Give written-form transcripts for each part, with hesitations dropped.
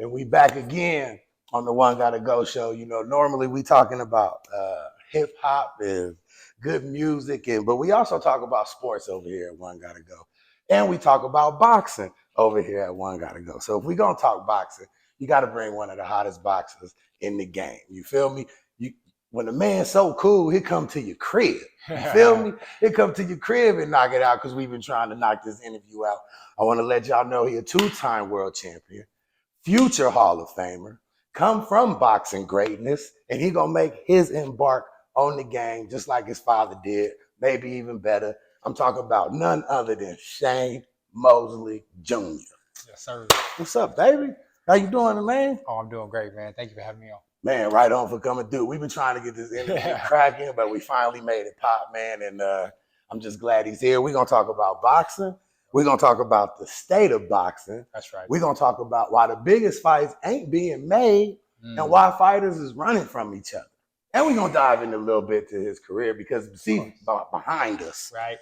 And we back again on the One Gotta Go show. You know, normally we talking about hip hop and good music, but we also talk about sports over here at One Gotta Go. And we talk about boxing over here at One Gotta Go. So if we're gonna talk boxing, you gotta bring one of the hottest boxers in the game. You feel me? When a man's so cool, he come to your crib. You feel me? He come to your crib and knock it out, because we've been trying to knock this interview out. I want to let y'all know he a two-time world champion, future Hall of Famer, come from boxing greatness, and he gonna make his embark on the game just like his father did, maybe even better. I'm talking about none other than Shane Mosely Jr. Yes, sir. What's up, baby? How you doing, man? Oh, I'm doing great, man. Thank you for having me on. Man, right on for coming through. We've been trying to get this interview cracking, but we finally made it pop, man. And I'm just glad he's here. We're going to talk about boxing. We're going to talk about the state of boxing. That's right. We're going to talk about why the biggest fights ain't being made and why fighters is running from each other. And we're going to dive in a little bit to his career, because see, behind us, right?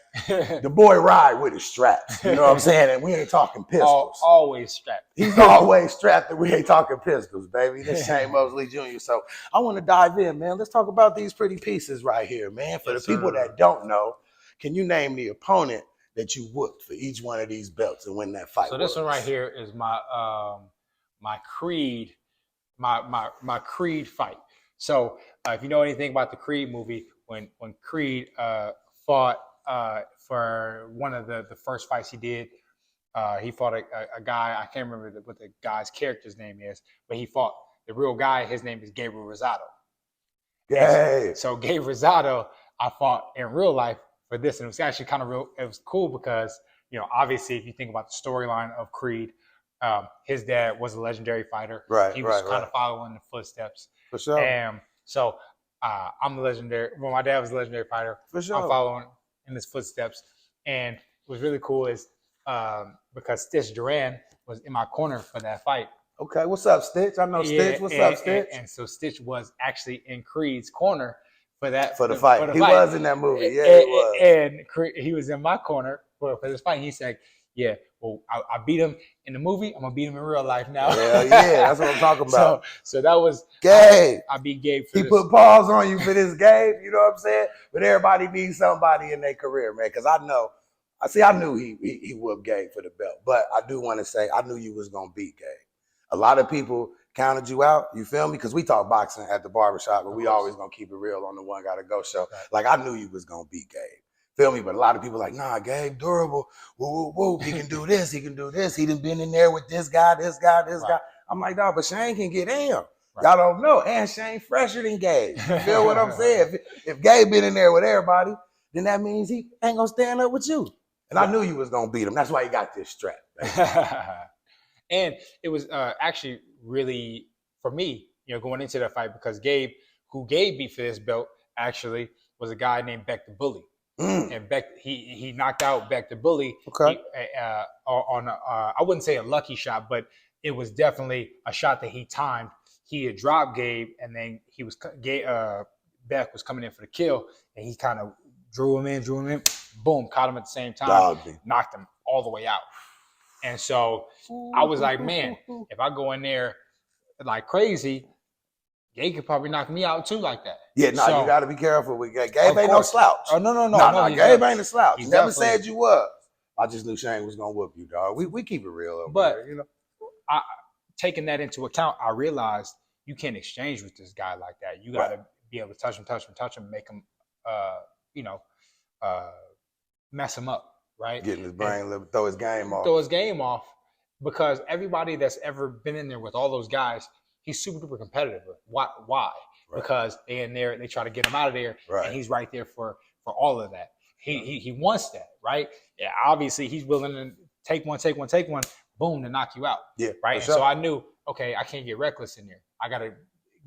The boy ride with his straps. You know what I'm saying? And we ain't talking pistols. Always strapped. He's always strapped, and we ain't talking pistols, baby. This Shane Mosely Jr. So I want to dive in, man. Let's talk about these pretty pieces right here, man. For the people that don't know, can you name the opponent that you whooped for each one of these belts and win that fight? So this one right here is my my Creed, my Creed fight. So if you know anything about the Creed movie, when Creed fought for one of the first fights he did, he fought a guy, I can't remember what the guy's character's name is, but he fought the real guy. His name is Gabriel Rosado. Yeah. So Gabe Rosado, I fought in real life for this, and it was actually kind of real. It was cool because, you know, obviously if you think about the storyline of Creed, his dad was a legendary fighter. Right. He was kind of following the footsteps. For sure. And so I'm the legendary. Well, my dad was a legendary fighter. For sure. I'm following in his footsteps. And what was really cool is because Stitch Duran was in my corner for that fight. Okay, what's up, Stitch? I know Stitch. What's up, Stitch? And so Stitch was actually in Creed's corner for that for the fight. He was in that movie. Yeah, he was. And Creed, he was in my corner for this fight. He said, "Yeah, well, I beat him in the movie. I'm gonna beat him in real life now." Hell yeah, that's what I'm talking about. So that was Gabe. I beat Gabe. He put pause on you for this, Gabe. You know what I'm saying? But everybody needs somebody in their career, man. Because I knew he whooped Gabe for the belt. But I do want to say, I knew you was gonna beat Gabe. A lot of people counted you out. You feel me? Because we talk boxing at the barbershop, but we always gonna keep it real on the One Gotta Go show. Right. Like, I knew you was gonna beat Gabe. Feel me? But a lot of people like, nah, Gabe, durable. Woo, woo, woo. He can do this. He can do this. He done been in there with this guy, this guy, this guy. I'm like, nah, but Shane can get in. Right. Y'all don't know. And Shane fresher than Gabe. You feel what I'm saying? If Gabe been in there with everybody, then that means he ain't gonna stand up with you. And I knew you was gonna beat him. That's why he got this strap. And it was actually really, for me, you know, going into that fight, because Gabe, who Gabe beat for this belt, actually was a guy named Beck the Bully. And Beck, he knocked out Beck the Bully. Okay. On I wouldn't say a lucky shot, but it was definitely a shot that he timed. He had dropped Gabe, and then Beck was coming in for the kill, and he kind of drew him in, boom, caught him at the same time, knocked him all the way out. And so I was like, man, if I go in there like crazy, Gabe could probably knock me out too like that. Yeah, no, you got to be careful with Gabe. Gabe ain't no slouch. Oh, no. Gabe ain't a slouch. He never said you was. I just knew Shane was going to whoop you, dog. We keep it real over but here, you know. Taking that into account, I realized you can't exchange with this guy like that. You got to be able to touch him, make him, mess him up. Right, getting his brain, throw his game off. Because everybody that's ever been in there with all those guys, he's super duper competitive. Why? Right. Because they in there, they try to get him out of there, and he's right there for all of that. He wants that, right? Yeah, obviously he's willing to take one, boom, to knock you out. Yeah, right. Sure. So I knew, okay, I can't get reckless in there. I gotta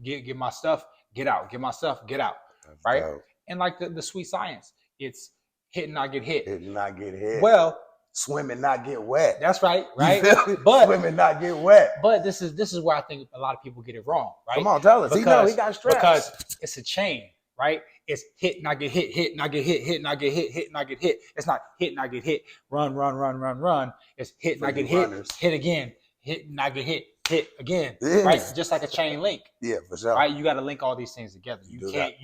get my stuff, get out, get my stuff, get out. That's right. Dope. And like the sweet science, it's hit and not get hit. Hit and not get hit. Well, swim and not get wet. That's right. But swim and not get wet. But this is where I think a lot of people get it wrong, right? Come on, tell us. He got straps. Because it's a chain, right? It's hit, not get hit, hit, not get hit, hit, not get hit, hit, not get hit. It's not hit, not get hit, run. It's hit, not get hit, hit again, hit, not get hit, hit again, Yeah. right? Just like a chain link. Yeah, for sure. Right? You got to link all these things together. You can't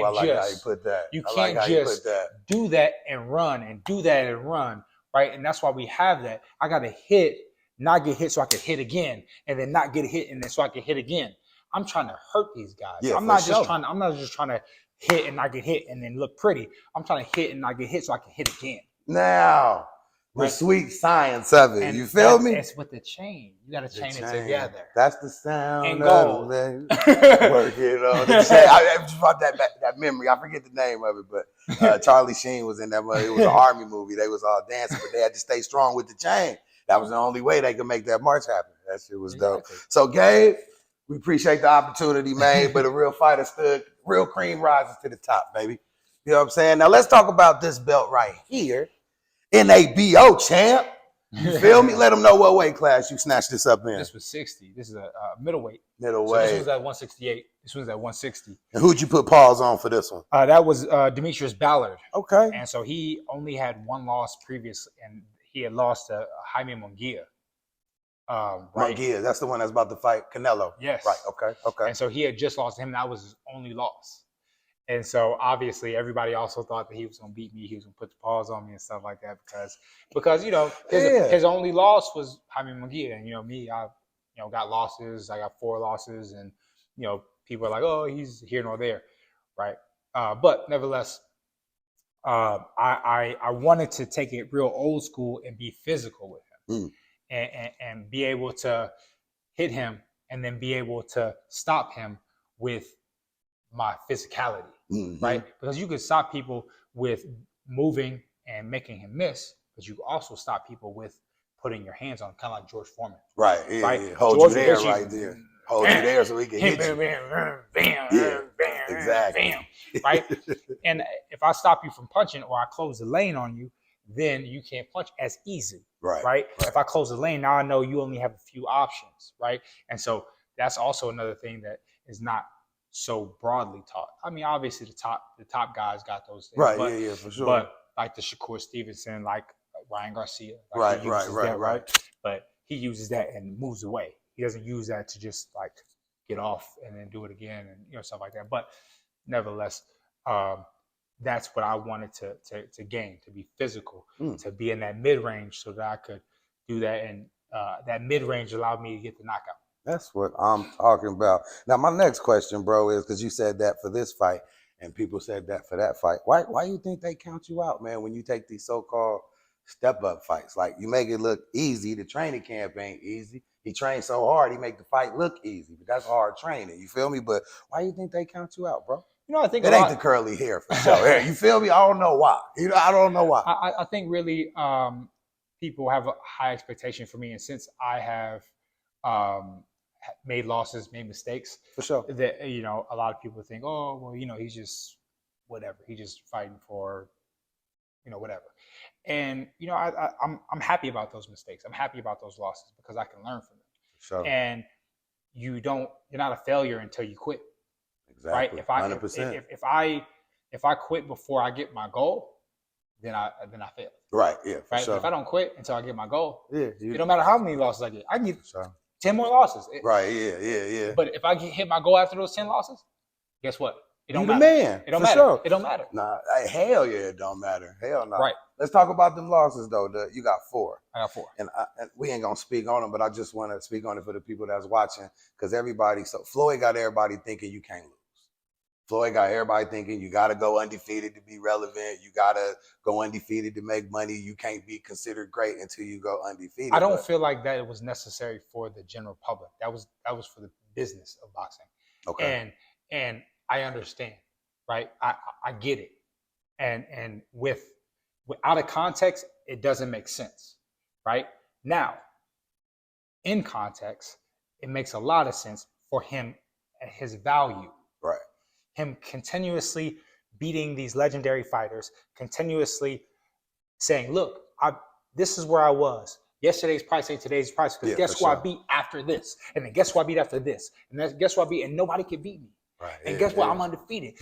I like just how you put that. You I can't like how just you put that. do that and run and do that and run, right? And that's why we have that. I got to hit, not get hit so I can hit again, and then not get hit and then so I can hit again. I'm trying to hurt these guys. Yeah, I'm not just trying to hit and not get hit and then look pretty. I'm trying to hit and not get hit so I can hit again. Now, the sweet science of it. And you feel me? It's with the chain. You got to chain it together. That's the sound and gold. Working on the chain. I just brought that memory. I forget the name of it, but Charlie Sheen was in that movie. It was an army movie. They was all dancing, but they had to stay strong with the chain. That was the only way they could make that march happen. That shit was dope. So, Gabe, we appreciate the opportunity, man. But a real fighter stood, real cream rises to the top, baby. You know what I'm saying? Now, let's talk about this belt right here. NABO champ. You feel me? Let them know what weight class you snatched this up in. This was 60. This is a middleweight. Middleweight. So this was at 168. This one's at 160. And who'd you put pause on for this one? That was Demetrius Ballard. Okay. And so he only had one loss previously, and he had lost to Jaime Munguia. Right. Munguia, that's the one that's about to fight Canelo. Yes. Right. Okay. And so he had just lost to him. That was his only loss. And so obviously everybody also thought that he was going to beat me. He was going to put the paws on me and stuff like that because his only loss was Jaime Munguia. And me, I got losses. I got 4 losses, and people are like, oh, he's here nor there, right? But nevertheless, I wanted to take it real old school and be physical with him, and be able to hit him and then be able to stop him with my physicality, right? Because you could stop people with moving and making him miss, but you also stop people with putting your hands on him, kind of like George Foreman. Right. Yeah, right? Yeah. Hold George you there right there. Hold you there so he can hit you. Bam, exactly. Bam, right? And if I stop you from punching or I close the lane on you, then you can't punch as easy. Right? If I close the lane, now I know you only have a few options, right? And so that's also another thing that is not so broadly taught. I mean, obviously the top guys got those things. Right, yeah, for sure. But like the Shakur Stevenson, like Ryan Garcia. Like right. But he uses that and moves away. He doesn't use that to just like get off and then do it again and stuff like that. But nevertheless, that's what I wanted to gain, to be physical, to be in that mid-range so that I could do that. And that mid-range allowed me to get the knockout. That's what I'm talking about. Now, my next question, bro, is because you said that for this fight and people said that for that fight. Why you think they count you out, man, when you take these so-called step-up fights? Like, you make it look easy. The training camp ain't easy. He trained so hard, he make the fight look easy. But that's hard training, you feel me? But why you think they count you out, bro? I think it ain't the curly hair for sure. You feel me? I don't know why. I don't know why. I think really people have a high expectation for me. And since I have made losses, made mistakes, for sure, that a lot of people think, oh, well, he's just whatever. He's just fighting for, whatever. And I'm happy about those mistakes. I'm happy about those losses because I can learn from them. Sure. And you're not a failure until you quit. Exactly. Right? 100%. If I quit before I get my goal, then I fail. Right. Yeah. For right. Sure. If I don't quit until I get my goal, it don't matter how many losses I get. I can get 10 more losses. Right. Yeah. But if I hit my goal after those 10 losses, guess what? It don't matter. Man, it don't matter. Sure. It don't matter. Nah, hell yeah, it don't matter. Hell no. Right. Let's talk about them losses though. You got 4. I got 4. And we ain't gonna speak on them, but I just want to speak on it for the people that's watching, because so Floyd got everybody thinking you can't lose. Floyd got everybody thinking you got to go undefeated to be relevant. You got to go undefeated to make money. You can't be considered great until you go undefeated. I don't feel like that was necessary for the general public. That was for the business of boxing. Okay. And I understand, right? I get it. And without a context, it doesn't make sense, right? Now, in context, it makes a lot of sense for him at his value. Right. Him continuously beating these legendary fighters, continuously saying, look, this is where I was. Yesterday's price ain't today's price. Because guess who I beat after this? And then guess who I beat after this? And then guess who I beat? And nobody can beat me. Right. And guess what? I'm undefeated.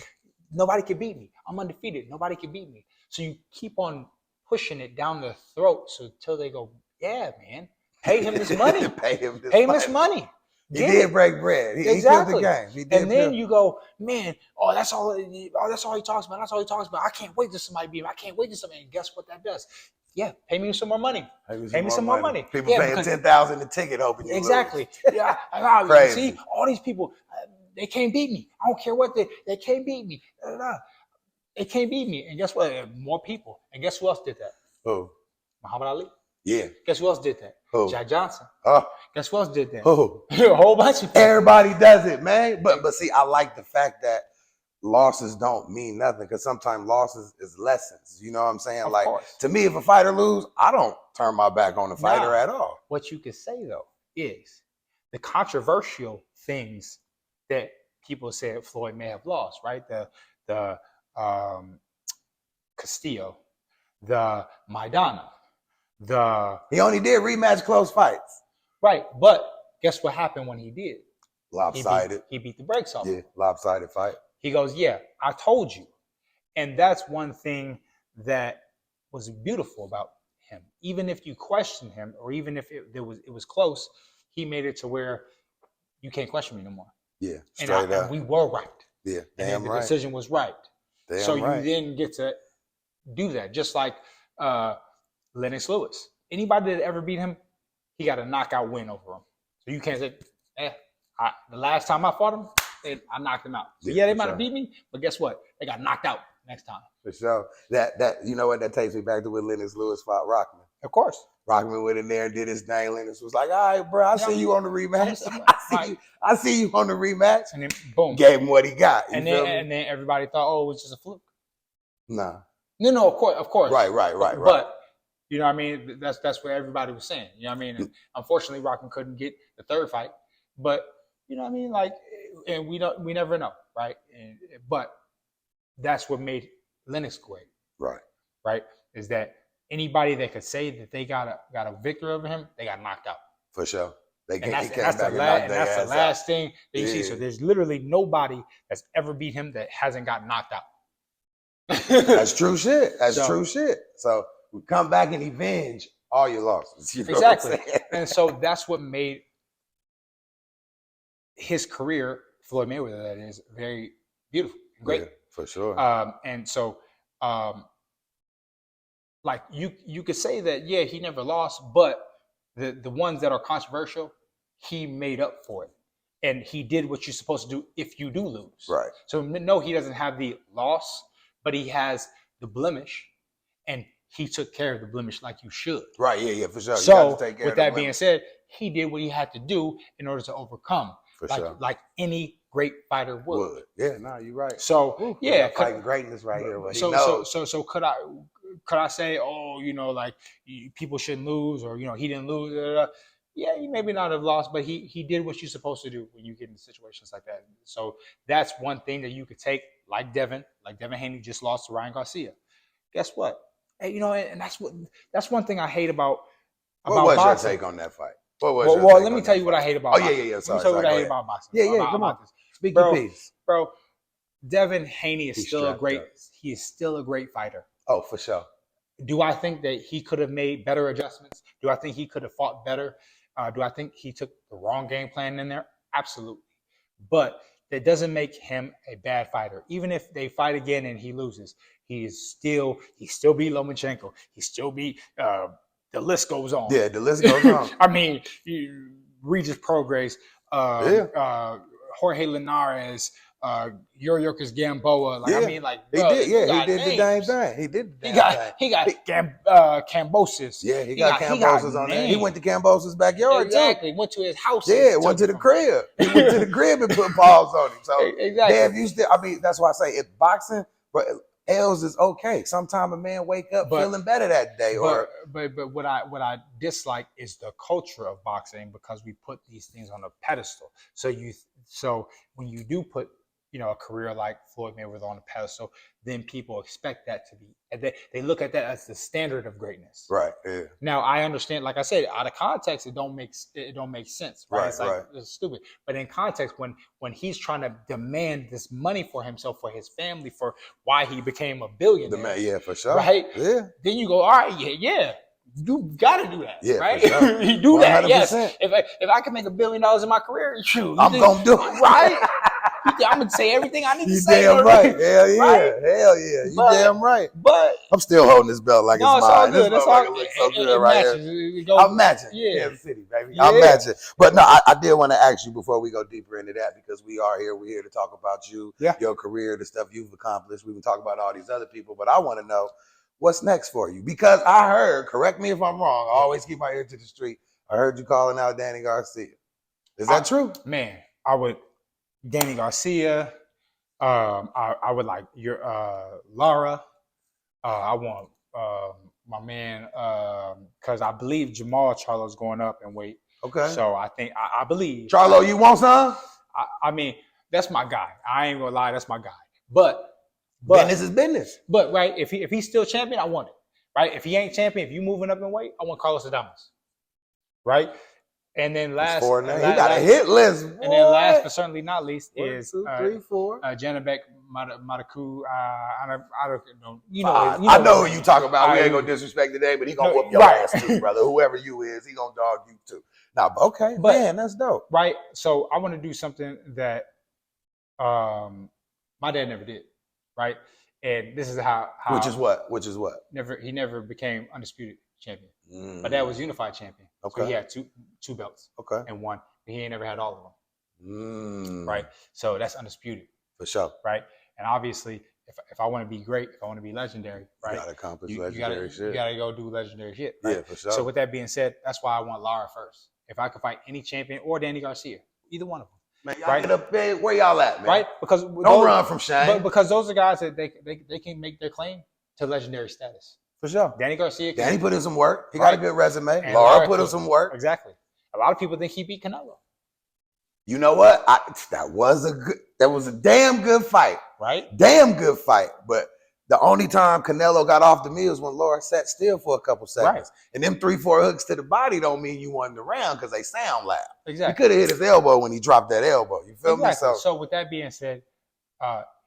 Nobody can beat me. I'm undefeated. Nobody can beat me. So you keep on pushing it down their throats until they go, yeah, man, pay him this money. Pay him this money. He did break bread. He killed the game. He did. And then you go, man, that's all he talks about. That's all he talks about. I can't wait till somebody beat him. I can't wait till somebody. And guess what that does? Yeah, pay me some more money. Pay me some more money. People paying $10,000 a ticket hoping you exactly. lose. Yeah, crazy. See, all these people, they can't beat me. I don't care what they can't beat me. They can't beat me. And guess what? More people. And guess who else did that? Who? Muhammad Ali. Yeah. Guess who else did that? Who? Jack Johnson. Oh. Guess who else did that? Who? A whole bunch of people. Everybody does it, man. But see, I like the fact that losses don't mean nothing, because sometimes losses is lessons. You know what I'm saying? Of like course. To me, if a fighter lose, I don't turn my back on the fighter at all. What you could say though is the controversial things that people said Floyd may have lost, right? The Castillo, the Maidana, he only did rematch close fights. Right, but guess what happened when he did? Lopsided. He beat the brakes off. Yeah, lopsided fight. He goes, yeah, I told you. And that's one thing that was beautiful about him. Even if you question him, or even if it was close, he made it to where you can't question me no more. Yeah, straight up. And we were right. Yeah, damn right. The decision was right. Damn so right. You then get to do that. Just like Lennox Lewis. Anybody that ever beat him, he got a knockout win over him. So you can't say, the last time I fought him, I knocked him out. So yeah, they might have beat me, but guess what? They got knocked out next time. For sure. That you know what? That takes me back to when Lennox Lewis fought Rockman. Of course. Rockman went in there and did his thing. Lennox was like, all right, bro, I see you on the rematch. I see you on the rematch. And then boom. Gave him what he got. And then everybody thought, oh, it was just a fluke. Nah. No, of course. Right. But you know what I mean? That's what everybody was saying. You know what I mean? And unfortunately, Rockman couldn't get the third fight. But you know what I mean? Like, and we never know, right? But that's what made Lennox great. Right? Is that anybody that could say that they got a victory over him, they got knocked out. For sure. That's the last thing that you see. So there's literally nobody that's ever beat him that hasn't got knocked out. That's true shit. True shit. So we come back and avenge all your losses. You know exactly. And so that's what made his career, Floyd Mayweather, that is, very beautiful, great. Yeah, for sure. And so, like you could say that, yeah, he never lost, but the ones that are controversial, he made up for it. And he did what you're supposed to do if you do lose. Right. So no, he doesn't have the loss, but he has the blemish, and he took care of the blemish like you should. Right, yeah, for sure. So with that being said, he did what he had to do in order to overcome. For sure. Like any great fighter would. Yeah, no, you're right. So yeah, fighting greatness right here. So could I say, oh, you know, like people shouldn't lose, or you know, he didn't lose? Yeah, you maybe not have lost, but he did what you're supposed to do when you get into situations like that. So that's one thing that you could take, like Devin Haney just lost to Ryan Garcia. Guess what? Hey, you know, and that's one thing I hate about what was boxing. Your take on that fight? Well, let me tell you what I hate about boxing. Yeah. Let me tell you what I hate about boxing. Yeah, come on. Speak your piece. Bro, Devin Haney is still a great fighter. Oh, for sure. Do I think that he could have made better adjustments? Do I think he could have fought better? Do I think he took the wrong game plan in there? Absolutely. But that doesn't make him a bad fighter. Even if they fight again and he loses, he still beat Lomachenko. He still beat the list goes on. Yeah, the list goes on. I mean, Regis Prograis, Jorge Linares, Yuriorkis Gamboa. Like, yeah. I mean, like, bro, he did the dang thing. He got Cambosis. Yeah, he got Cambosis on there. He went to Cambosis' backyard exactly. Went to his house. Yeah, went to the crib. He went to the crib and put balls on him. So exactly. Damn, you still. I mean, that's why I say if boxing, but L's is okay. Sometimes a man wake up feeling better that day. But what I dislike is the culture of boxing, because we put these things on a pedestal. So when you do put, you know, a career like Floyd Mayweather on a pedestal, then people expect that to be, and they look at that as the standard of greatness. Right. Yeah. Now I understand, like I said, out of context, it don't make sense. Right. It's like it's stupid. But in context, when he's trying to demand this money for himself, for his family, for why he became a billionaire. Yeah, for sure. Right. Yeah. Then you go, all right, yeah. you gotta do that, Yeah, right? for sure. You do that, 100%. yes. If I can make $1 billion in my career, shoot, I'm gonna do it, right? I'm gonna say everything I need to say. Damn right. Right? Hell yeah. Hell yeah. You damn right. But I'm still holding this belt like no, it's it's all mine. This good. It's motherfucker all looks so good it right matches. here. It goes, I'm matching. yeah. Kansas City, baby. Yeah. I'm matching. But no, I did want to ask you before we go deeper into that, because we are here. We're here to talk about you, your career, the stuff you've accomplished. We've been talking about all these other people, but I want to know what's next for you. Because I heard, correct me if I'm wrong, I always keep my ear to the street. I heard you calling out Danny Garcia. Is that true? Man, I would Danny Garcia. I would like your Lara. I want my man because I believe Jamal Charlo's going up in weight. Okay. So I think I believe Charlo, you want some? I mean, that's my guy. I ain't gonna lie, that's my guy. But business is business. But right, if he's still champion, I want it. Right? If he ain't champion, if you moving up in weight, I want Carlos Adames. Right? And then he got a hit list. Boy. And then last but certainly not least is 1, 2, 3, 4. Janabek Mataku. I know who you talk about. We ain't gonna disrespect today, but he gonna whoop your ass too, brother. Whoever you is, he gonna dog you too. Now, okay, but, man, that's dope. Right. So I want to do something that my dad never did. Right. And this is how Which is what? He never became undisputed champion. My dad was unified champion. Okay. So he had two belts. Okay. And one. He ain't never had all of them. Right. So that's undisputed. For sure. Right. And obviously, if I want to be great, if I want to be legendary, right? You gotta accomplish legendary shit. You gotta go do legendary shit. Right? Yeah, for sure. So with that being said, that's why I want Lara first. If I could fight any champion or Danny Garcia, either one of them. Man, y'all get up there. Where y'all at, man? Right? Because don't run from shame. But because those are guys that they can make their claim to legendary status. For sure. Danny Garcia. Danny put in some work. He got a good resume. And Lara put in some work. Exactly. A lot of people think he beat Canelo. You know what? That was a damn good fight. Right? Damn good fight. But the only time Canelo got off the meal was when Lara sat still for a couple seconds. Right. And them 3-4 hooks to the body don't mean you won the round because they sound loud. Exactly. He could have hit his elbow when he dropped that elbow. You feel me? So with that being said,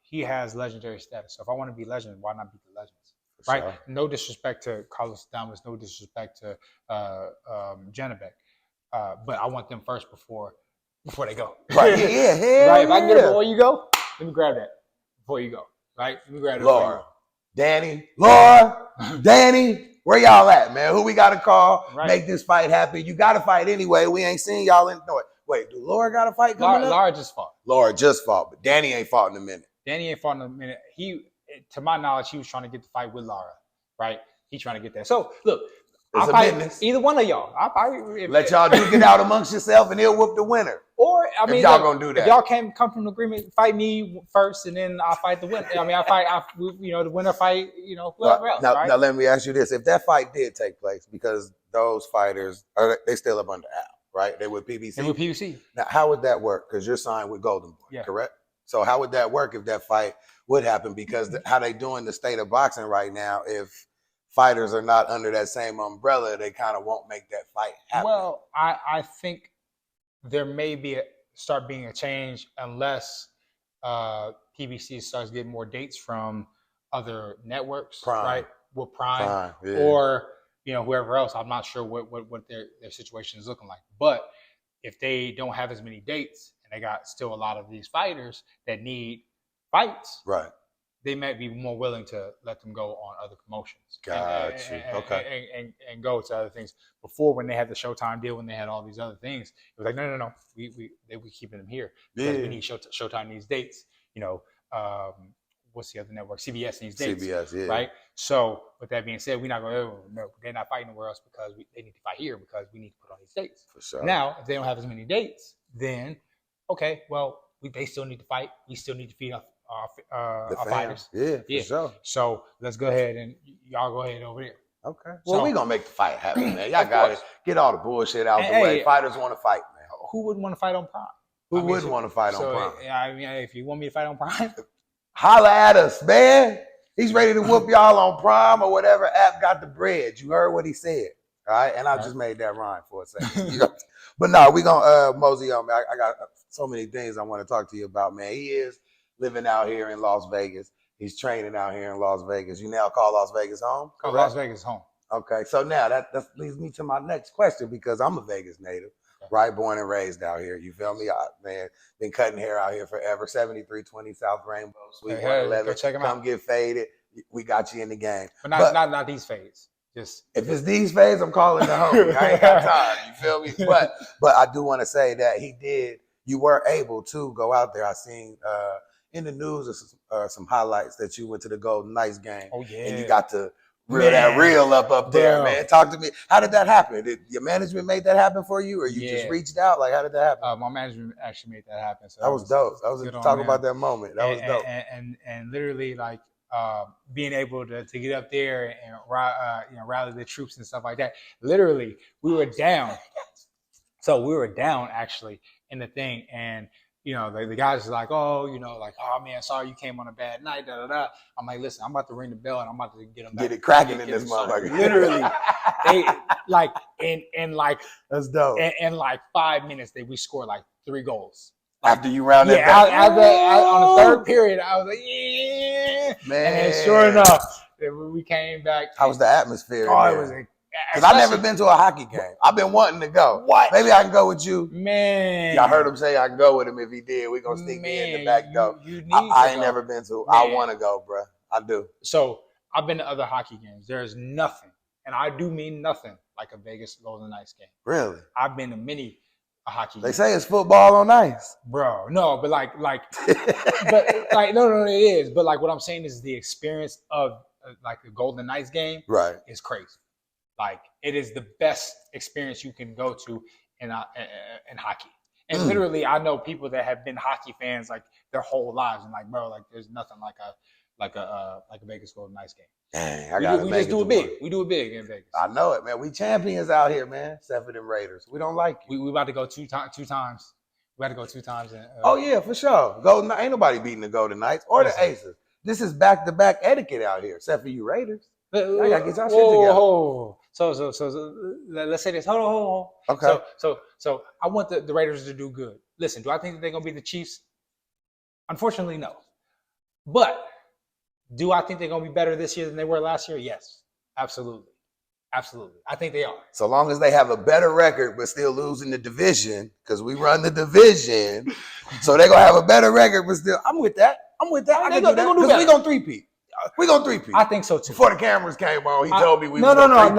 he has legendary status. So if I want to be legend, why not beat the legends? Right? Sure. No disrespect to Carlos Adames, no disrespect to Janabek. But I want them first before they go. Right. Yeah. Right. If I can get it before you go, let me grab that before you go. Right? Let me grab it. Lara, Danny, where y'all at, man? Who we got to call? Right. Make this fight happen. You got to fight anyway. We ain't seen y'all in. No, wait, do Lara got a fight coming up? Lara just fought. Lara just fought, but Danny ain't fought in a minute. To my knowledge, he was trying to get the fight with Lara. Right? He's trying to get that. So look. It's I'll fight either one of y'all. Let y'all duke it out amongst yourself, and he'll whoop the winner. Or if y'all gonna do that, if y'all can't come from an agreement, fight me first, and then I'll fight the winner. The winner fight, whoever else. Now let me ask you this: if that fight did take place, because those fighters they still up under Al, right? They with PBC. They with PBC. Now, how would that work? Because you're signed with Golden Boy, correct? So how would that work if that fight would happen? Because how they doing the state of boxing right now, if fighters are not under that same umbrella, they kind of won't make that fight happen. Well, I think there may start being a change unless PBC starts getting more dates from other networks, right? With Prime or whoever else. I'm not sure what their situation is looking like. But if they don't have as many dates and they got still a lot of these fighters that need fights, right? They might be more willing to let them go on other promotions. Gotcha. Okay. And go to other things. Before, when they had the Showtime deal, when they had all these other things, it was like, no. We keeping them here because we need Showtime needs dates. What's the other network? CBS needs dates. CBS, yeah. Right. So with that being said, we're not going to. No, they're not fighting anywhere else because they need to fight here because we need to put on these dates. For sure. Now, if they don't have as many dates, then okay, well, they still need to fight. We still need to feed off. Our fighters. Yeah, for sure. So let's go ahead and y'all go ahead over there. Okay. Well, we gonna make the fight happen, man. Y'all got to get all the bullshit out the way. Fighters want to fight, man. Who wouldn't want to fight on Prime? Who wouldn't want to fight on Prime? I mean, if you want me to fight on Prime, holla at us, man. He's ready to whoop y'all on Prime or whatever app got the bread. You heard what he said, all right? And I just made that rhyme for a second. But no, we gonna mosey on, man. I got so many things I want to talk to you about, man. He is living out here in Las Vegas. He's training out here in Las Vegas. You now call Las Vegas home? Las Vegas home. Okay, so now that leads me to my next question because I'm a Vegas native, right? Born and raised out here. You feel me? Man, been cutting hair out here forever. 7320 South Rainbow, Suite 111. Go check them Come out. get faded. We got you in the game. But not these fades. Just if it's these fades, I'm calling the homie. I ain't got time. You feel me? But I do want to say that you were able to go out there. I seen in the news some highlights that you went to the Golden Knights game. Oh yeah. And you got to that reel up there, man. Talk to me. How did that happen? Did your management make that happen for you, or you just reached out? Like, how did that happen? My management actually made that happen. So that was dope. That was talk about that moment. That was dope. And literally like being able to get up there and rally the troops and stuff like that. Literally, we were down. So we were down actually in the thing, and the guys are like, oh, oh man, sorry you came on a bad night, da da da. I'm like, listen, I'm about to ring the bell and I'm about to get them back. Get it cracking in this motherfucker. Literally, they like in like that's dope. In like 5 minutes, we scored like 3 goals. After you rounded on the third period, I was like, yeah, man. And then sure enough, we came back. How was the atmosphere? Oh, it was. Because I've never been to a hockey game. I've been wanting to go. What? Maybe I can go with you. Man. Y'all heard him say I can go with him if he did. We're going to sneak me in the back door. I ain't never been to. I want to go, bro. I do. So I've been to other hockey games. There's nothing, and I do mean nothing, like a Vegas Golden Knights game. Really? I've been to many hockey games. They say it's football on ice. Bro, no, but no, it is. But like what I'm saying is the experience of like the Golden Knights game is crazy. Like it is the best experience you can go to in hockey. And literally, I know people that have been hockey fans like their whole lives, and like, bro, like there's nothing like a Vegas Golden Knights game. Dang, we just do it big. We do it big in Vegas. I know it, man. We champions out here, man. Except for them Raiders. We don't like you. We about to go two times. We had to go 2 times. Oh yeah, for sure. Golden ain't nobody beating the Golden Knights or the Aces. This is back-to-back etiquette out here, except for you Raiders. I gotta get y'all shit together. So let's say this. Hold on. Okay. So I want the Raiders to do good. Listen, do I think that they're gonna be the Chiefs? Unfortunately, no. But do I think they're gonna be better this year than they were last year? Yes, absolutely. I think they are. So long as they have a better record but still losing the division, because we run the division, so they're gonna have a better record but still. I'm with that. I can do that because we gonna three-peat. I think so too. Before the cameras came on, he told me we no. I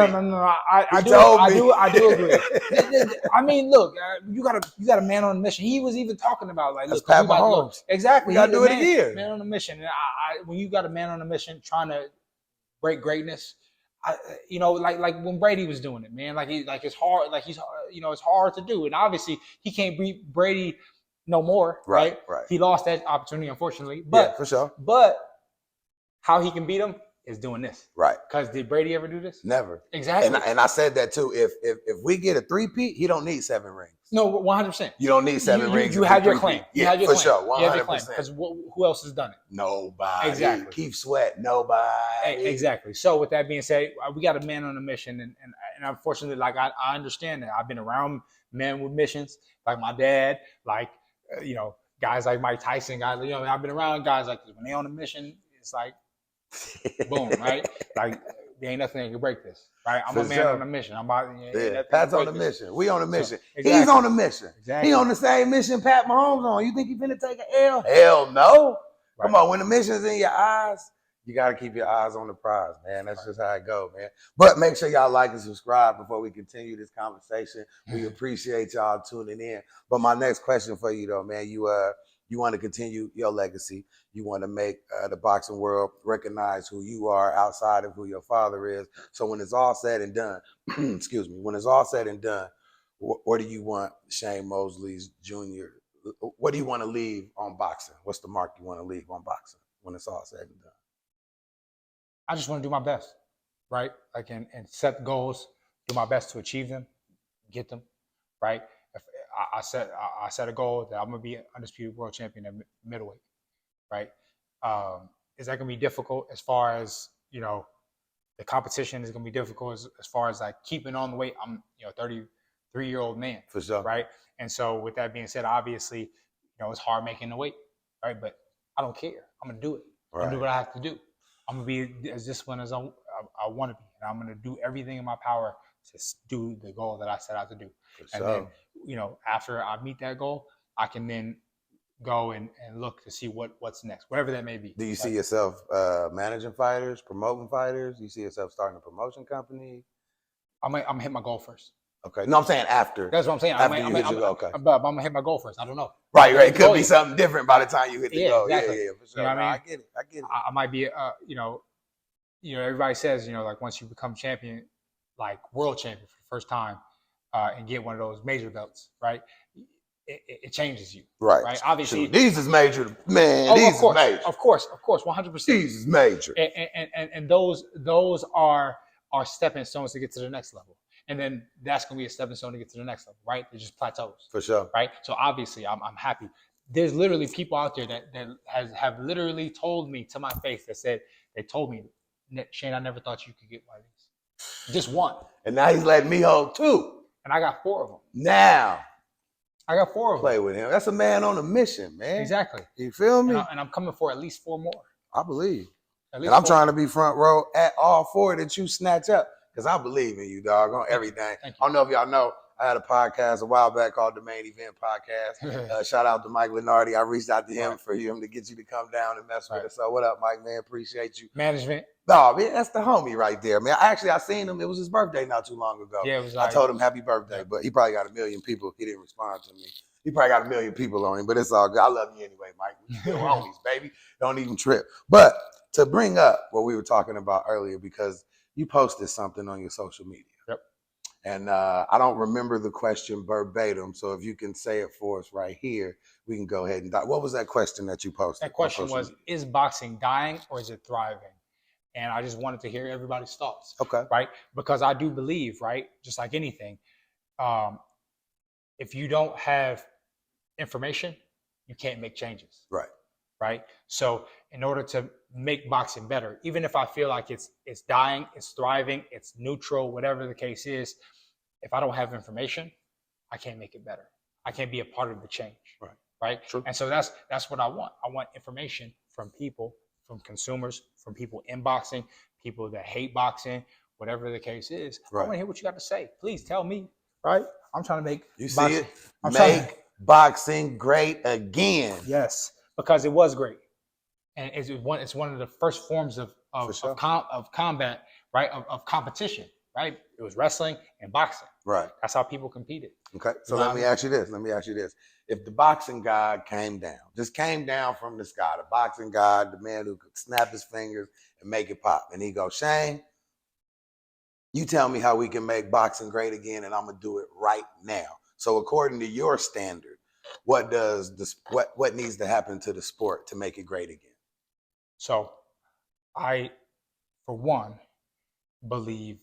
do agree. I mean, look, you got a man on a mission. He was even talking about like, look, Pat Mahomes. Exactly. We gotta do it again. Man on a mission. And when you got a man on a mission trying to break greatness, like when Brady was doing it, man. It's hard. It's hard to do, and obviously he can't beat Brady no more. Right. He lost that opportunity, unfortunately. But for sure. But how he can beat him is doing this. Right. Because did Brady ever do this? Never. Exactly. And I said that too. If we get a three-peat, he don't need 7 rings. No, 100%. You don't need 7 rings. You have your claim. Yeah, for sure. 100%. Because who else has done it? Nobody. Exactly. Keep Sweat. Nobody. Exactly. So with that being said, we got a man on a mission, and unfortunately, like I understand that. I've been around men with missions, like my dad, like guys like Mike Tyson, guys. I've been around guys like this. When they on a mission, it's like boom, right? Like there ain't nothing that can break this, right? I'm a man on a mission. I'm about Pat's on a mission. We on a mission. He's on a mission. Exactly. He on the same mission Pat Mahomes on. You think he finna take an L? Hell no. Right. Come on, when the mission's in your eyes, you got to keep your eyes on the prize, man. That's just how it go, man. But make sure y'all like and subscribe before we continue this conversation. We appreciate y'all tuning in. But my next question for you, though, man, you want to continue your legacy. You want to make the boxing world recognize who you are outside of who your father is. So when it's all said and done, excuse me, when it's all said and done, what do you want Shane Mosley's Jr., what do you want to leave on boxing? What's the mark you want to leave on boxing when it's all said and done? I just want to do my best, right? Like and set goals, do my best to achieve them, get them, right? If I set a goal that I'm gonna be undisputed world champion at middleweight, right? Is that gonna be difficult as far as the competition is gonna be difficult as far as like keeping on the weight? I'm 33-year-old man, for sure, right? And so with that being said, obviously it's hard making the weight, right? But I don't care. I'm gonna do it. I'm gonna do what I have to do. I'm gonna be as disciplined as I'm I want to be, and I'm going to do everything in my power to do the goal that I set out to do. For And sure. then, after I meet that goal, I can then go and look to see what's next, whatever that may be. Do you see yourself managing fighters, promoting fighters? Do you see yourself starting a promotion company? I'm gonna hit my goal first. Okay. No, I'm saying after. That's what I'm saying. After you hit your goal. Okay. But I'm gonna hit my goal first. I don't know. Right. It could be something different by the time you hit the goal. Exactly. Yeah, for sure. You know what I mean? I get it. I might be, everybody says, like once you become champion, like world champion for the first time, and get one of those major belts, right? It changes you, right? Obviously, these is major, man. These is major. Of course, 100%. These is major, and those are stepping stones to get to the next level, and then that's gonna be a stepping stone to get to the next level, right? They're just plateaus, for sure, right? So obviously, I'm happy. There's literally people out there that have literally told me to my face they told me, Shane, I never thought you could get one of these, just one, and now he's letting me hold two, and I got 4 of them now. I got 4 of them. Play with him. That's a man on a mission, man. Exactly. You feel me? And I'm coming for at least 4 more. I believe. And I'm trying to be front row at all 4 that you snatch up because I believe in you, dog, on everything. I don't know if y'all know, I had a podcast a while back called The Main Event Podcast. Shout out to Mike Lenardi. I reached out to him for him to get you to come down and mess with us. So what up, Mike, man? Appreciate you. Management. No, man, that's the homie right there, man. I seen him. It was his birthday not too long ago. Yeah, it was I told him happy birthday, but he probably got a million people. He didn't respond to me. He probably got a million people on him, but it's all good. I love you anyway, Mike. We still homies, baby. Don't even trip. But to bring up what we were talking about earlier, because you posted something on your social media. Yep. And I don't remember the question verbatim, so if you can say it for us right here, we can go ahead and dive. What was that question that you posted? That question was, is boxing dying or is it thriving? And I just wanted to hear everybody's thoughts. Okay. Right? Because I do believe, right, just like anything, if you don't have information, you can't make changes. Right. Right. So in order to make boxing better, even if I feel like it's dying, it's thriving, it's neutral, whatever the case is, if I don't have information, I can't make it better. I can't be a part of the change. Right. Right. True. And so that's what I want. I want information from people, from consumers, from people in boxing, people that hate boxing, whatever the case is. Right. I want to hear what you got to say. Please tell me. Right. I'm trying to make boxing. Boxing great again. Yes, because it was great, and it's one of the first forms of combat, right? Of competition, right? It was wrestling and boxing. Right. That's how people competed. Okay. So let me ask you this. If the boxing god came down from the sky, the boxing god, the man who could snap his fingers and make it pop, and he goes, Shane, you tell me how we can make boxing great again, and I'm gonna do it right now. So according to your standard, what needs to happen to the sport to make it great again? So I, for one, believe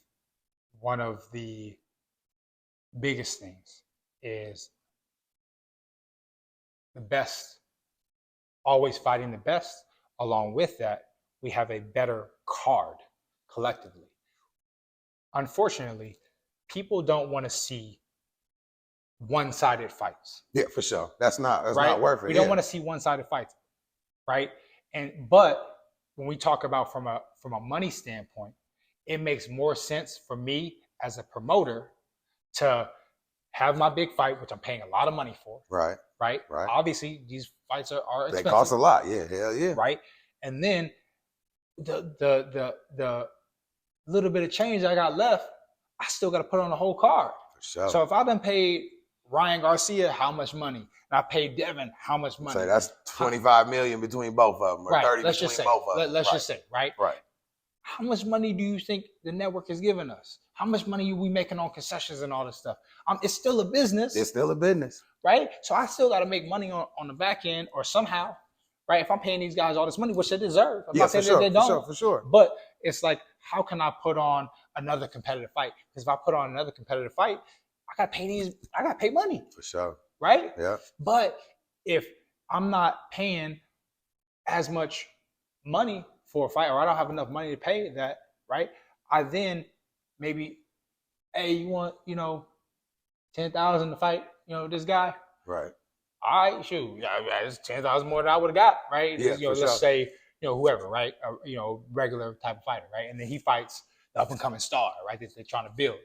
one of the biggest things is the best, always fighting the best. Along with that, we have a better card collectively. Unfortunately, people don't want to see one-sided fights. Yeah, for sure. That's not worth it. We don't want to see one-sided fights, right? But when we talk about from a money standpoint, it makes more sense for me as a promoter to have my big fight, which I'm paying a lot of money for. Right. Obviously, these fights are expensive. They cost a lot. Yeah, hell yeah. Right. And then the little bit of change I got left, I still got to put on the whole card. For sure. So if I've been paid Ryan Garcia how much money, and I paid Devin how much money? So that's $25 million between both of them, or right. 30 let's between just say, both of them. Let's just say, right? Right. How much money do you think the network is giving us? How much money are we making on concessions and all this stuff? It's still a business. It's still a business. Right? So I still got to make money on the back end or somehow, right? If I'm paying these guys all this money, which they deserve. I'm not saying that they don't. For sure. But it's like, how can I put on another competitive fight? Because if I put on another competitive fight, I got to pay money. For sure. Right? Yeah. But if I'm not paying as much money for a fight, or I don't have enough money to pay that, right? I then maybe, hey, you want, $10,000 to fight, this guy? Right. All right, shoot. Yeah, it's $10,000 more than I would have got, right? Yeah, Let's say, whoever, right? Regular type of fighter, right? And then he fights the up and coming star, right? That they're trying to build.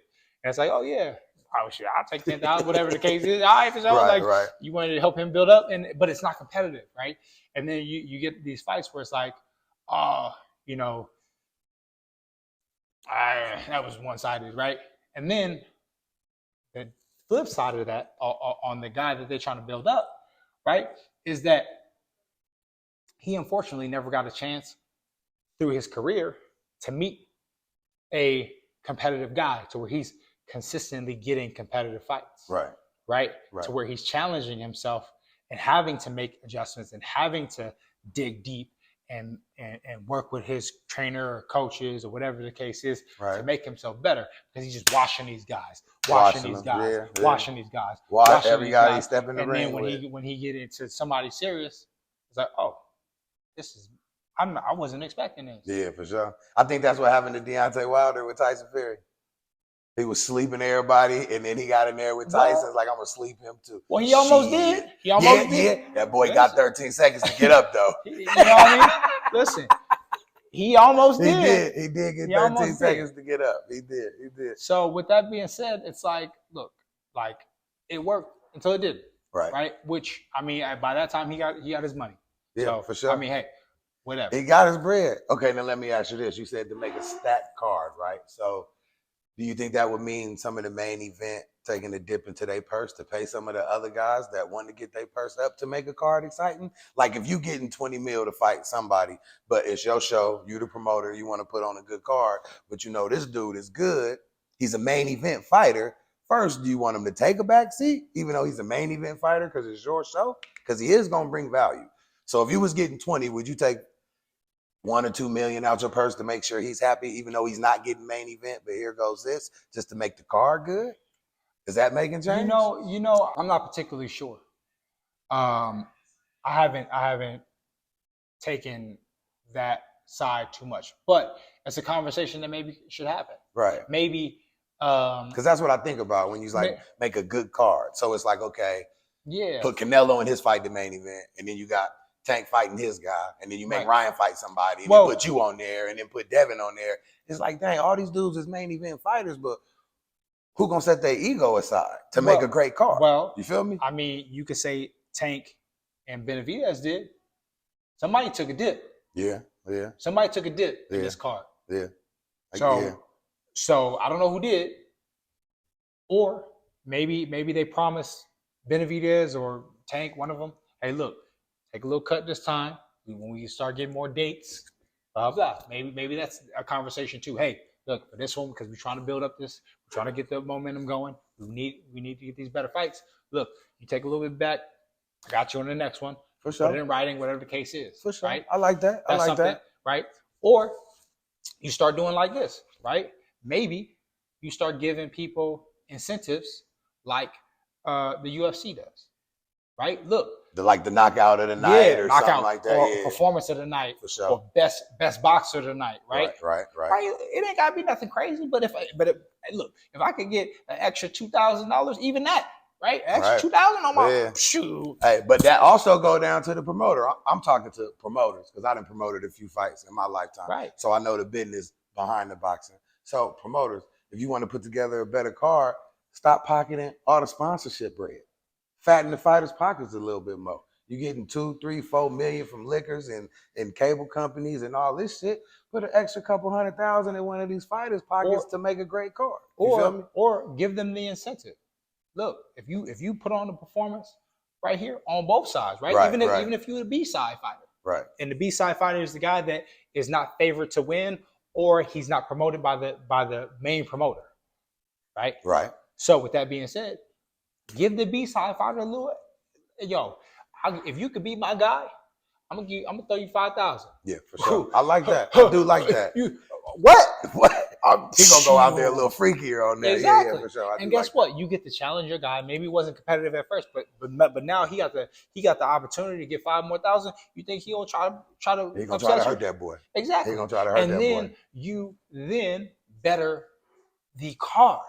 And it's like, oh yeah, oh shit, I'll take 10,000, whatever the case is. All right, for sure. Right, Like right. you wanted to help him build up, but it's not competitive, right? And then you get these fights where it's like, oh, that was one sided, right? And then the flip side of that, on the guy that they're trying to build up, right, is that he unfortunately never got a chance through his career to meet a competitive guy to where he's consistently getting competitive fights. Right. To where he's challenging himself and having to make adjustments and having to dig deep and work with his trainer or coaches or whatever the case is to make himself better, because he's just watching these guys, watching these guys. Watch every guy he step in the ring. And then when he get into somebody serious, it's like, oh, this is I wasn't expecting this. Yeah, for sure. I think that's what happened to Deontay Wilder with Tyson Fury. He was sleeping everybody, and then he got in there with Tyson. It's like, I'm going to sleep him too. Well, he almost did. He almost did. Yeah. That boy got 13 seconds to get up, though. You know what I mean? Listen, he almost did. He did get 13 seconds to get up. He did. So with that being said, it's like, look, like it worked until it didn't. Right? Which, I mean, by that time, he got his money. Yeah, so, for sure. I mean, hey, whatever. He got his bread. Okay, now let me ask you this. You said to make a stacked card, right? So do you think that would mean some of the main event taking a dip into their purse to pay some of the other guys that want to get their purse up to make a card exciting? Like if you getting 20 mil to fight somebody, but it's your show, you the promoter, you want to put on a good card, but you know this dude is good, he's a main event fighter. First, do you want him to take a back seat, even though he's a main event fighter because it's your show? Because he is going to bring value. So if you was getting 20, would you take 1 or 2 million out your purse to make sure he's happy, even though he's not getting main event, but here goes this, just to make the card good? Is that making change? I'm not particularly sure. I haven't taken that side too much, but it's a conversation that maybe should happen. Right. Maybe. Because that's what I think about when you make a good card. So it's like, okay, yeah, put Canelo in his fight the main event, and then you got Tank fighting his guy, and then you make Ryan fight somebody, and then put you on there, and then put Devin on there. It's like, dang, all these dudes is main event fighters, but who gonna set their ego aside to make a great card? Well, you feel me? I mean, you could say Tank and Benavidez did. Somebody took a dip. Yeah. Somebody took a dip in this card. Yeah. So I don't know who did, or maybe they promised Benavidez or Tank, one of them, hey, look, take a little cut this time. When we start getting more dates, blah blah. Maybe that's a conversation too. Hey, look, for this one, because we're trying to build up this, we're trying to get the momentum going. We need to get these better fights. Look, you take a little bit back. I got you on the next one. For sure. Put it in writing, whatever the case is. For sure. Right? I like that. That's something, right? Or you start doing like this, right? Maybe you start giving people incentives like the UFC does, right? Look, the knockout of the night or something like that, or performance of the night, for sure, or best boxer of the night, right? Right. It ain't gotta be nothing crazy, but look, if I could get an extra $2,000, even that, right? An extra $2,000 on my shoot. Hey, but that also go down to the promoter. I'm talking to promoters because I done promoted a few fights in my lifetime, right? So I know the business behind the boxing. So promoters, if you want to put together a better card, stop pocketing all the sponsorship bread. Fatten the fighters' pockets a little bit more. You're getting 2, 3, 4 million from liquors and cable companies and all this shit. Put an extra couple $100,000 in one of these fighters' pockets to make a great card. You feel me? Or give them the incentive. Look, if you put on the performance right here on both sides, right? Even if you're the B-side fighter. Right. And the B-side fighter is the guy that is not favored to win, or he's not promoted by the main promoter. Right? Right. So with that being said, give the B-side fighter a little, if you could be my guy, I'm gonna throw you 5,000. Yeah, for sure. I like that. I do like that. What? He gonna go out there a little freakier on that. Exactly. Yeah, for sure. And guess what? You get to challenge your guy. Maybe he wasn't competitive at first, but now he got the opportunity to get 5 more thousand. You think he'll try to? He gonna try to hurt that boy. Exactly. He gonna try to hurt that boy. And then you better the card,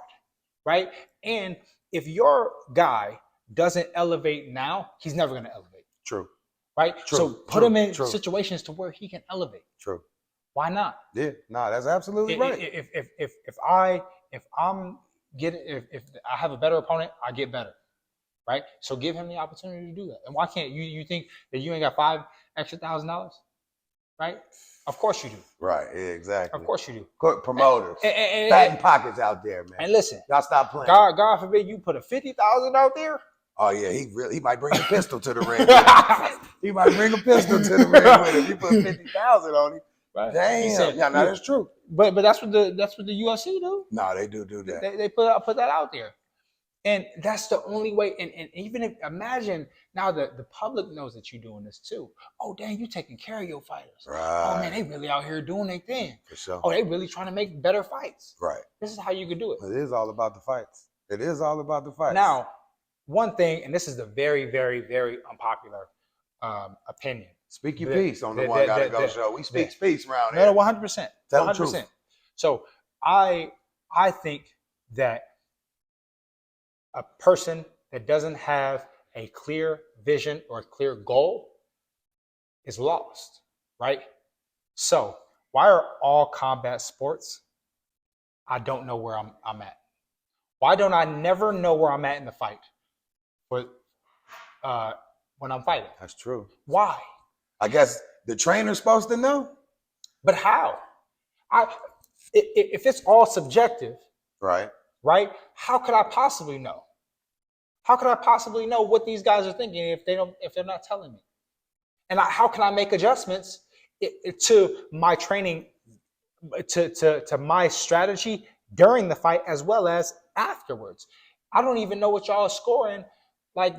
right? And if your guy doesn't elevate now, he's never gonna elevate. True. right? True, So put him in true. situations to where he can elevate. True. Why not? Yeah, no, that's absolutely right. If I'm getting if I have a better opponent, I get better, right? So give him the opportunity to do that. And why can't you think that you ain't got $5,000 extra, right? Of course you do. Right, yeah, exactly. Of course you do. Promoters, fatting pockets out there, man. And listen, y'all stop playing. God forbid you put a 50,000 out there. Oh yeah, he might bring a pistol to the ring. He might bring a pistol to the ring with him. You put 50,000 on him. Right. Damn. Said, yeah, no, that's true. But that's what the UFC do. No, they do that. They put that out there. And that's the only way. And even if imagine now that the public knows that you're doing this too. Oh, dang, you taking care of your fighters. Right. Oh man, they really out here doing their thing. For sure. Oh, they really trying to make better fights. Right. This is how you can do it. It is all about the fights. It is all about the fights. Now, one thing, and this is the very, very, very unpopular opinion. Speak your piece on the One Gotta Go show. We speak peace around here. No, 100%. Tell the truth. So I think that a person that doesn't have a clear vision or a clear goal is lost, right? So why are all combat sports? I don't know where I'm at. Why don't I never know where I'm at in the fight? But when I'm fighting. That's true. Why? I guess the trainer's supposed to know. But how? If it's all subjective, right? How could I possibly know? How could I possibly know what these guys are thinking if they're not telling me? And how can I make adjustments to my training, to my strategy during the fight as well as afterwards? I don't even know what y'all are scoring. Like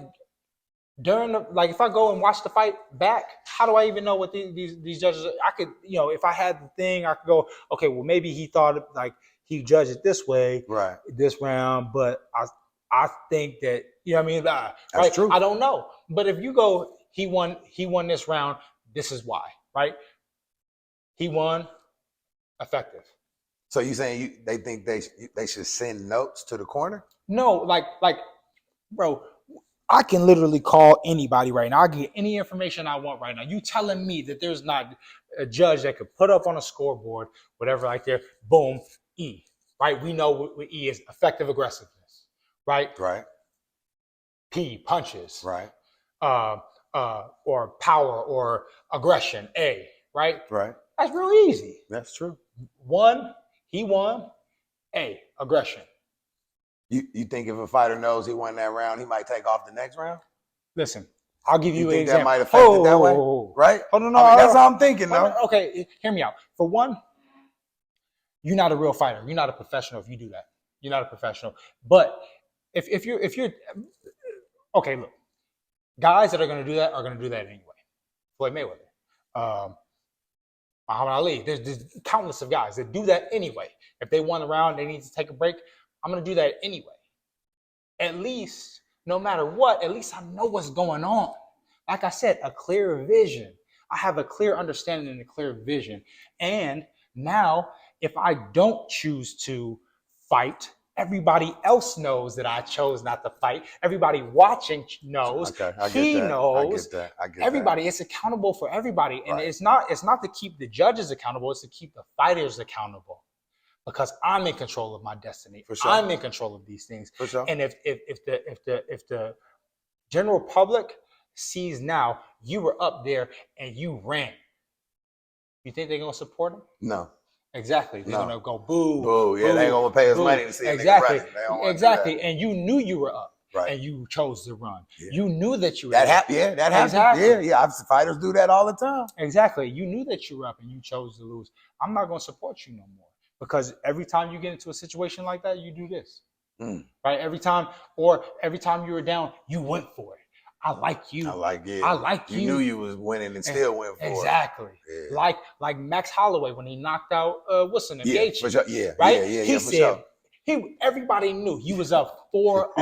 during if I go and watch the fight back, how do I even know what these judges? I could, if I had the thing, I could go, okay, well maybe he thought he judged it this way, right, this round, but I think that That's true. I don't know, but if you go, he won this round. This is why, right? He won, effective. So you saying they think they should send notes to the corner? No, bro, I can literally call anybody right now. I can get any information I want right now. You telling me that there's not a judge that could put up on a scoreboard, whatever, like there, boom, E, right? We know what E is, effective aggressiveness, right? Right. P, punches. Right. Or power or aggression, A, right? Right. That's real easy. That's true. He won, A, aggression. You think if a fighter knows he won that round, he might take off the next round? Listen, I'll give you an think example. That might affect it that way, right? Oh no, that's how I'm thinking, though. Okay, hear me out. For one, you're not a real fighter. You're not a professional if you do that. You're not a professional. But if you're okay, look, guys that are going to do that are going to do that anyway. Floyd Mayweather, Muhammad Ali. There's countless of guys that do that anyway. If they won a round, they need to take a break. I'm going to do that anyway. At least, no matter what, at least I know what's going on. Like I said, a clear vision. I have a clear understanding and a clear vision. And now, if I don't choose to fight, everybody else knows that I chose not to fight. Everybody watching knows. Okay, I get he that. knows. I get everybody. that. It's accountable for everybody. And right. it's not to keep the judges accountable, it's to keep the fighters accountable. Because I'm in control of my destiny. For sure. I'm in control of these things. For sure. And if the general public sees now you were up there and you ran, you think they're gonna support him? No. Exactly. They're gonna go boo. Boo. Yeah, they ain't gonna pay us money to see him. Exactly. Exactly. And you knew you were up. Right. And you chose to run. Yeah. You knew that you were that happened. Yeah, that happened. Exactly. Yeah. Fighters do that all the time. Exactly. You knew that you were up and you chose to lose. I'm not gonna support you no more. Because every time you get into a situation like that, you do this, right? Every time you were down, you went for it. I like you. I like you. You knew you was winning and still went for it. Exactly. Yeah. Like Max Holloway when he knocked out Wilson and Gaethje. For sure. Yeah. Right. Yeah. He said everybody knew he was up 4-0.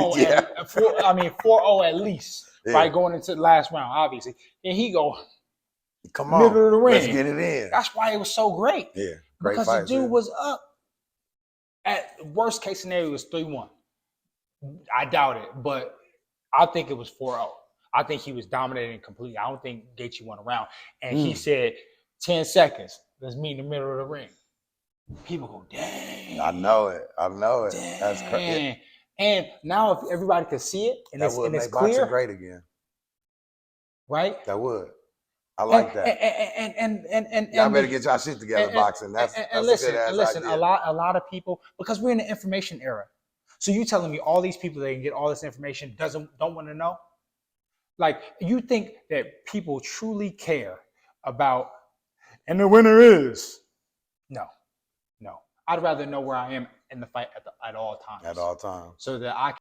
4-0 at least. Yeah. Right, going into the last round, obviously, and he go, come on, middle of the ring. Let's get it in. That's why it was so great. Yeah. Because the dude was up. At worst case scenario, it was 3-1. I doubt it, but I think it was 4-0. I think he was dominating completely. I don't think Gaethje won a round. And he said, 10 seconds. Let's meet in the middle of the ring. People go, dang. I know it. Dang. That's crazy. And now if everybody can see it and that would it's make clear, boxing great again. Right? That would. I like that. And y'all better get y'all shit together, boxing. That's a good ass idea. A lot of people, because we're in the information era. So you telling me all these people that can get all this information don't want to know? Like, you think that people truly care about, and the winner is? No. I'd rather know where I am in the fight at all times. At all times. So that I